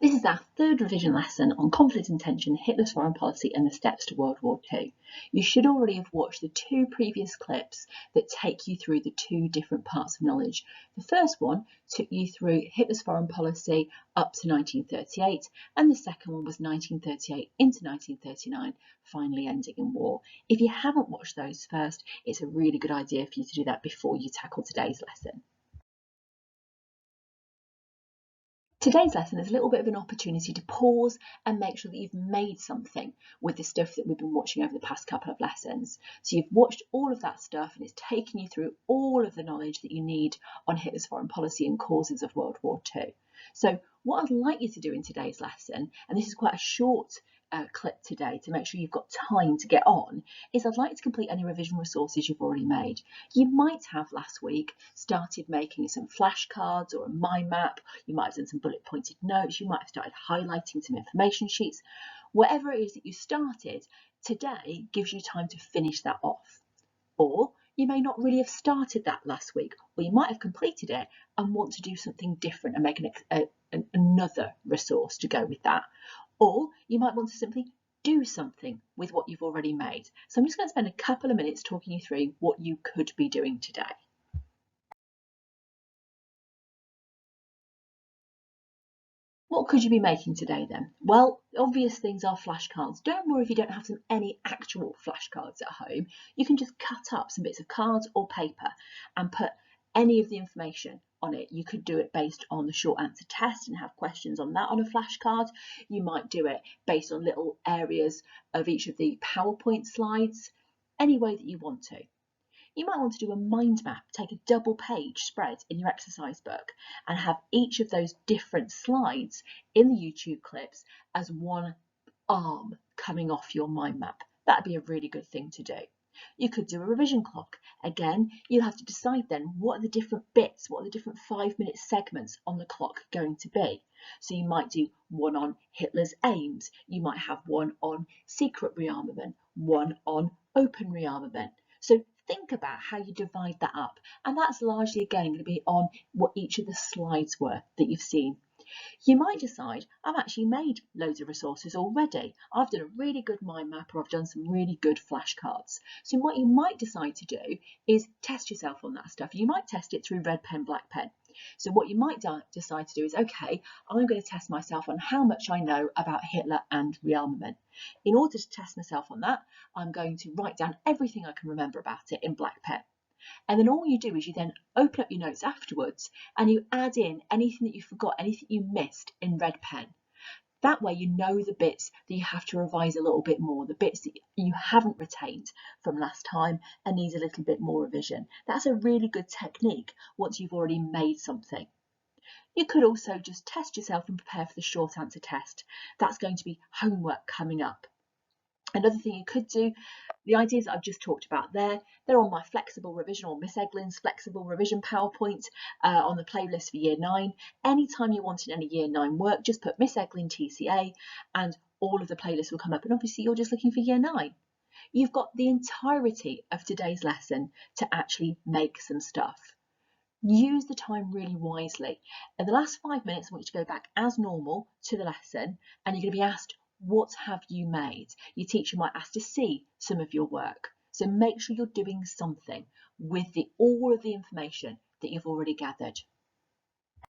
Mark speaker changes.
Speaker 1: This is our third revision lesson on conflict and tension, Hitler's foreign policy and the steps to World War II. You should already have watched the two previous clips that take you through the two different parts of knowledge. The first one took you through Hitler's foreign policy up to 1938, and the second one was 1938 into 1939, finally ending in war. If you haven't watched those first, it's a really good idea for you to do that before you tackle today's lesson. Today's lesson is a little bit of an opportunity to pause and make sure that you've made something with the stuff that we've been watching over the past couple of lessons. So you've watched all of that stuff and it's taken you through all of the knowledge that you need on Hitler's foreign policy and causes of World War II. So what I'd like you to do in today's lesson, and this is quite a short clip today to make sure you've got time to get on, is I'd like you to complete any revision resources you've already made. You might have last week started making some flashcards or a mind map, you might have done some bullet pointed notes, you might have started highlighting some information sheets. Whatever it is that you started, today gives you time to finish that off. Or you may not really have started that last week, or you might have completed it and want to do something different and make another resource to go with that. Or you might want to simply do something with what you've already made. So I'm just going to spend a couple of minutes talking you through what you could be doing today. What could you be making today then? Well, obvious things are flashcards. Don't worry if you don't have any actual flashcards at home. You can just cut up some bits of cards or paper and put any of the information on it. You could do it based on the short answer test and have questions on that on a flashcard. You might do it based on little areas of each of the PowerPoint slides, any way that you want to. You might want to do a mind map, take a double page spread in your exercise book and have each of those different slides in the YouTube clips as one arm coming off your mind map. That'd be a really good thing to do. You could do a revision clock. Again, you'll have to decide then what are the different bits, what are the different 5-minute segments on the clock going to be. So you might do one on Hitler's aims, you might have one on secret rearmament, one on open rearmament. So think about how you divide that up, and that's largely again going to be on what each of the slides were that you've seen. You might decide, I've actually made loads of resources already. I've done a really good mind map or I've done some really good flashcards. So what you might decide to do is test yourself on that stuff. You might test it through red pen, black pen. So what you might decide to do is, okay, I'm going to test myself on how much I know about Hitler and rearmament. In order to test myself on that, I'm going to write down everything I can remember about it in black pen. And then all you do is you then open up your notes afterwards and you add in anything that you forgot, anything you missed in red pen. That way you know the bits that you have to revise a little bit more, the bits that you haven't retained from last time and need a little bit more revision. That's a really good technique once you've already made something. You could also just test yourself and prepare for the short answer test. That's going to be homework coming up. Another thing you could do, the ideas that I've just talked about there, they're on my flexible revision or Miss Eglin's flexible revision PowerPoint on the playlist for Year 9. Anytime you wanted any Year 9 work, just put Miss Eglin TCA and all of the playlists will come up. And obviously you're just looking for Year 9. You've got the entirety of today's lesson to actually make some stuff. Use the time really wisely. In the last 5 minutes, I want you to go back as normal to the lesson and you're going to be asked, what have you made? Your teacher might ask to see some of your work. So make sure you're doing something with all of the information that you've already gathered.